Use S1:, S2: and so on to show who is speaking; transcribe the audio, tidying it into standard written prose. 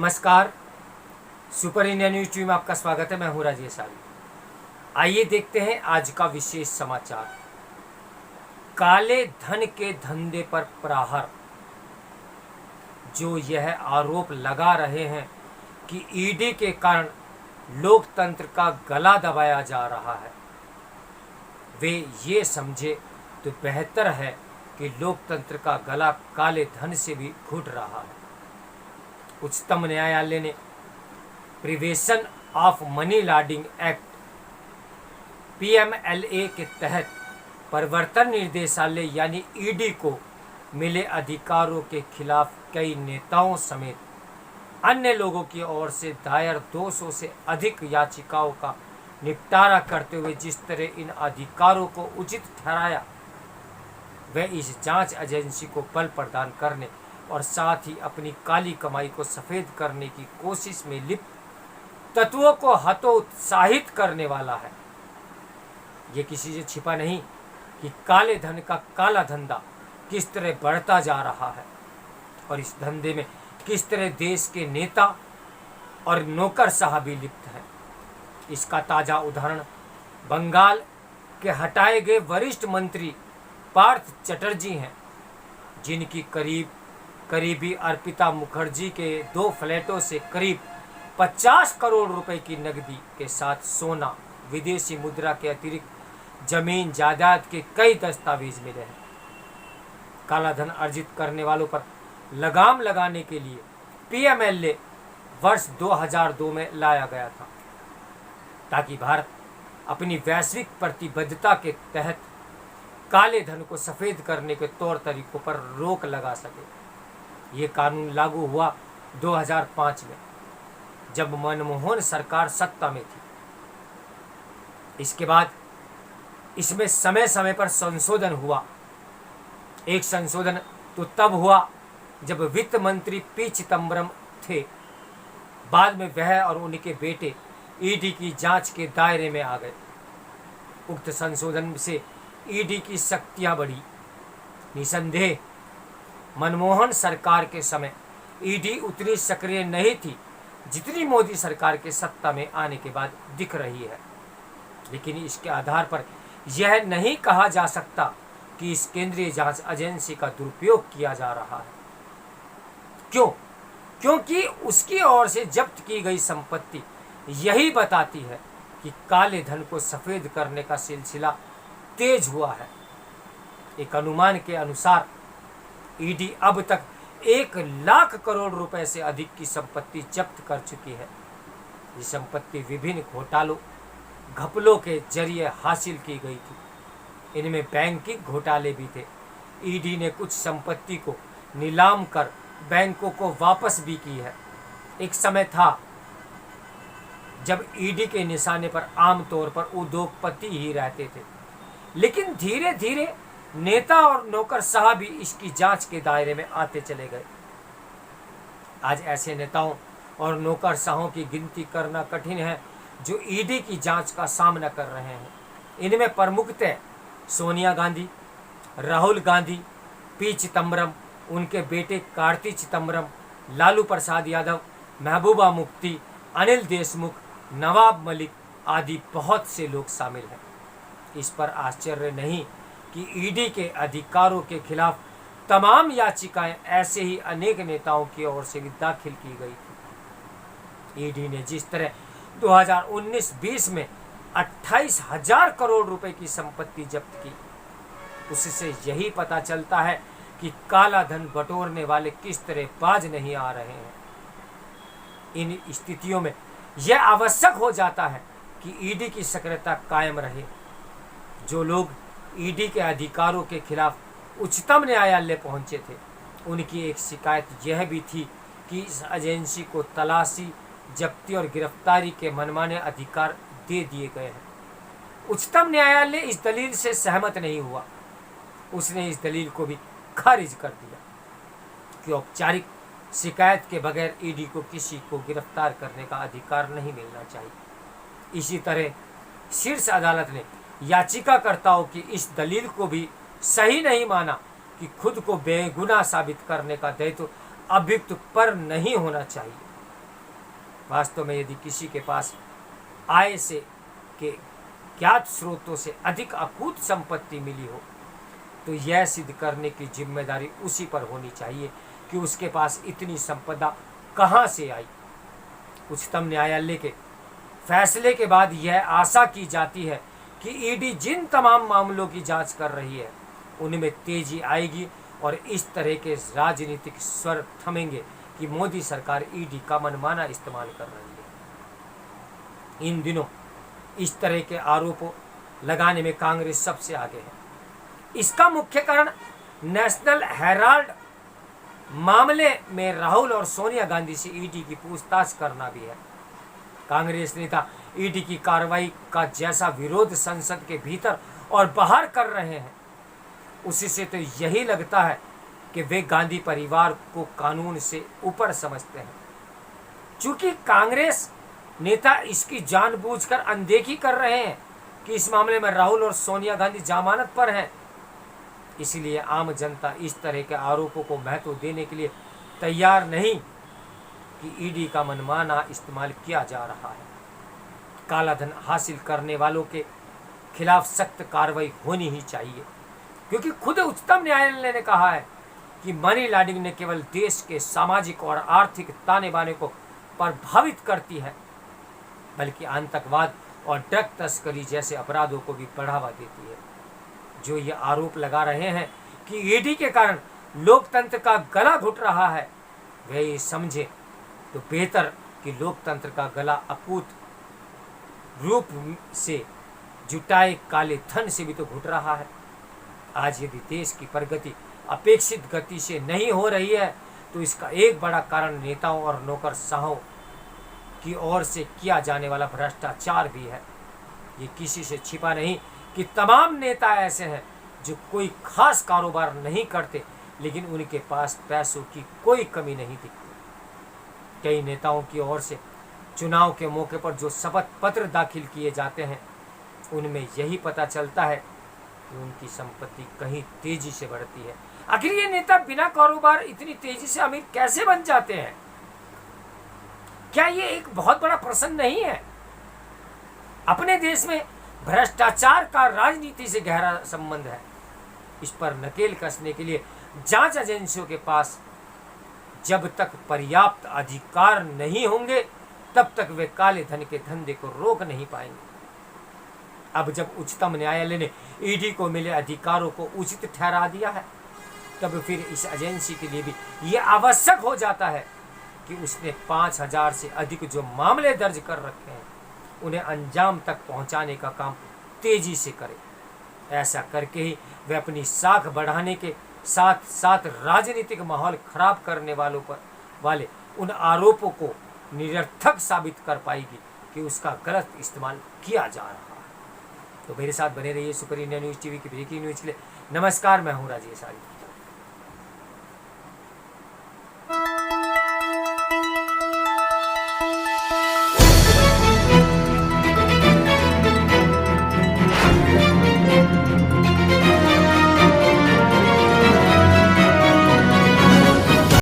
S1: नमस्कार, super India news TV में आपका स्वागत है। मैं हूं राजेश आली। आइए देखते हैं आज का विशेष समाचार। काले धन के धंधे पर प्रहार। जो यह आरोप लगा रहे हैं कि ईडी के कारण लोकतंत्र का गला दबाया जा रहा है, वे ये समझे तो बेहतर है कि लोकतंत्र का गला काले धन से भी घुट रहा है। उच्चतम न्यायालय ने prevention of money laundering act PMLA के तहत प्रवर्तन निर्देशालय यानी ईडी को मिले अधिकारों के खिलाफ कई नेताओं समेत अन्य लोगों की ओर से दायर 200 से अधिक याचिकाओं का निपटारा करते हुए जिस तरह इन अधिकारों को उचित ठहराया, वह इस जांच एजेंसी को बल प्रदान करने और साथ ही अपनी काली कमाई को सफेद करने की कोशिश में लिप्त तत्वों को हतोत्साहित करने वाला है। ये किसी से छिपा नहीं कि काले धन का काला धंधा किस तरह बढ़ता जा रहा है और इस धंधे में किस तरह देश के नेता और नौकरशाह भी लिप्त हैं। इसका ताजा उदाहरण बंगाल के हटाए गए वरिष्ठ मंत्री पार्थ चटर्जी हैं, जिनकी करीबी अर्पिता मुखर्जी के 2 फ्लैटों से करीब 50 करोड़ रुपए की नकदी के साथ सोना, विदेशी मुद्रा के अतिरिक्त जमीन जायदाद के कई दस्तावेज मिले हैं। काला धन अर्जित करने वालों पर लगाम लगाने के लिए पीएमएलए वर्ष 2002 में लाया गया था, ताकि भारत अपनी वैश्विक प्रतिबद्धता के तहत काले धन को सफेद करने के तौर तरीकों पर रोक लगा सके। ये कानून लागू हुआ 2005 में, जब मनमोहन सरकार सत्ता में थी। इसके बाद इसमें समय समय पर संशोधन हुआ। एक संशोधन तो तब हुआ जब वित्त मंत्री पी चिदम्बरम थे। बाद में वह और उनके बेटे ईडी की जांच के दायरे में आ गए। उक्त संशोधन से ईडी की शक्तियां बढ़ी। निसंदेह मनमोहन सरकार के समय ईडी उतनी सक्रिय नहीं थी जितनी मोदी सरकार के सत्ता में आने के बाद दिख रही है, लेकिन इसके आधार पर यह नहीं कहा जा सकता कि इस केंद्रीय जांच एजेंसी का दुरुपयोग किया जा रहा है। क्यों? क्योंकि उसकी ओर से जब्त की गई संपत्ति यही बताती है कि काले धन को सफेद करने का सिलसिला तेज हुआ है। एक अनुमान के अनुसार ईडी अब तक 1 लाख करोड़ रुपए से अधिक की संपत्ति जब्त कर चुकी है। ये संपत्ति विभिन्न घोटालों घपलों के जरिए हासिल की गई थी। इनमें बैंकिंग घोटाले भी थे। ईडी ने कुछ संपत्ति को नीलाम कर बैंकों को वापस भी की है। एक समय था जब ईडी के निशाने पर आमतौर पर उद्योगपति ही रहते थे, लेकिन धीरे धीरे नेता और नौकरशाह भी इसकी जांच के दायरे में आते चले गए। आज ऐसे नेताओं और नौकरशाहों की गिनती करना कठिन है जो ईडी की जांच का सामना कर रहे हैं। इनमें प्रमुखतः सोनिया गांधी, राहुल गांधी, पी चिदम्बरम, उनके बेटे कार्ति चिदम्बरम, लालू प्रसाद यादव, महबूबा मुफ्ती, अनिल देशमुख, नवाब मलिक आदि बहुत से लोग शामिल हैं। इस पर आश्चर्य नहीं कि ईडी के अधिकारों के खिलाफ तमाम याचिकाएं ऐसे ही अनेक नेताओं की ओर से भी दाखिल की गई थी। ईडी ने जिस तरह 2019-20 में 28,000 करोड़ रुपए की संपत्ति जब्त की, उससे यही पता चलता है कि काला धन बटोरने वाले किस तरह बाज नहीं आ रहे हैं। इन स्थितियों में यह आवश्यक हो जाता है कि ईडी की सक्रियता कायम रहे। जो लोग ईडी के अधिकारों के खिलाफ उच्चतम न्यायालय पहुंचे थे, उनकी एक शिकायत यह भी थी कि इस एजेंसी को तलाशी, जब्ती और गिरफ्तारी के मनमाने अधिकार दे दिए गए हैं। उच्चतम न्यायालय इस दलील से सहमत नहीं हुआ। उसने इस दलील को भी खारिज कर दिया कि औपचारिक शिकायत के बगैर ईडी को किसी को गिरफ्तार करने का अधिकार नहीं मिलना चाहिए। इसी तरह शीर्ष अदालत ने याचिकाकर्ताओं की इस दलील को भी सही नहीं माना कि खुद को बेगुनाह साबित करने का दायित्व अभियुक्त पर नहीं होना चाहिए। वास्तव में यदि किसी के पास आय से के ज्ञात स्रोतों से अधिक अकूत संपत्ति मिली हो तो यह सिद्ध करने की जिम्मेदारी उसी पर होनी चाहिए कि उसके पास इतनी संपदा कहाँ से आई। उच्चतम न्यायालय के फैसले के बाद यह आशा की जाती है कि ईडी जिन तमाम मामलों की जांच कर रही है उनमें तेजी आएगी और इस तरह के राजनीतिक स्वर थमेंगे कि मोदी सरकार ईडी का मनमाना इस्तेमाल कर रही है। इन दिनों इस तरह के आरोपों लगाने में कांग्रेस सबसे आगे है। इसका मुख्य कारण नेशनल हेराल्ड मामले में राहुल और सोनिया गांधी से ईडी की पूछताछ करना भी है। कांग्रेस नेता ईडी की कार्रवाई का जैसा विरोध संसद के भीतर और बाहर कर रहे हैं उसी से तो यही लगता है कि वे गांधी परिवार को कानून से ऊपर समझते हैं। चूंकि कांग्रेस नेता इसकी जानबूझकर अनदेखी कर रहे हैं कि इस मामले में राहुल और सोनिया गांधी जमानत पर हैं, इसलिए आम जनता इस तरह के आरोपों को महत्व देने के लिए तैयार नहीं कि ईडी का मनमाना इस्तेमाल किया जा रहा है। काला धन हासिल करने वालों के खिलाफ सख्त कार्रवाई होनी ही चाहिए, क्योंकि खुद उच्चतम न्यायालय ने कहा है कि मनी लॉन्ड्रिंग न केवल देश के सामाजिक और आर्थिक ताने बाने को प्रभावित करती है बल्कि आतंकवाद और ड्रग तस्करी जैसे अपराधों को भी बढ़ावा देती है। जो ये आरोप लगा रहे हैं कि ईडी के कारण लोकतंत्र का गला घुट रहा है वे ये समझे तो बेहतर कि लोकतंत्र का गला अकूत रूप से जुटाए काले धन से भी तो घुट रहा है। आज यदि देश की प्रगति अपेक्षित गति से नहीं हो रही है तो इसका एक बड़ा कारण नेताओं और नौकरशाहों की ओर से किया जाने वाला भ्रष्टाचार भी है। ये किसी से छिपा नहीं कि तमाम नेता ऐसे हैं जो कोई खास कारोबार नहीं करते लेकिन उनके पास पैसों की कोई कमी नहीं दिखती। कई नेताओं की ओर से चुनाव के मौके पर जो शपथ पत्र दाखिल किए जाते हैं उनमें यही पता चलता है कि उनकी संपत्ति कहीं तेजी से बढ़ती है। आखिर ये नेता बिना कारोबार इतनी तेजी से अमीर कैसे बन जाते हैं? क्या ये एक बहुत बड़ा प्रश्न नहीं है? अपने देश में भ्रष्टाचार का राजनीति से गहरा संबंध है। इस पर नकेल कसने के लिए जांच एजेंसियों के पास जब तक पर्याप्त अधिकार नहीं होंगे तब तक वे काले धन के धंधे को रोक नहीं पाएंगे। अब जब उच्चतम न्यायालय ने ईडी को मिले अधिकारों को उचित ठहरा दिया है तब फिर इस एजेंसी के लिए भी ये आवश्यक हो जाता है कि उसने 5000 से अधिक जो मामले दर्ज कर रखे हैं उन्हें अंजाम तक पहुंचाने का काम तेजी से करे। ऐसा करके ही वे अपनी साख बढ़ाने के साथ साथ राजनीतिक माहौल खराब करने वाले उन आरोपों को निरर्थक साबित कर पाएगी कि उसका गलत इस्तेमाल किया जा रहा है। तो मेरे साथ बने रहिए सुपर इंडिया न्यूज़ टीवी की ब्रेकिंग न्यूज़ के लिए। नमस्कार, मैं हूँ राजेश आर्य।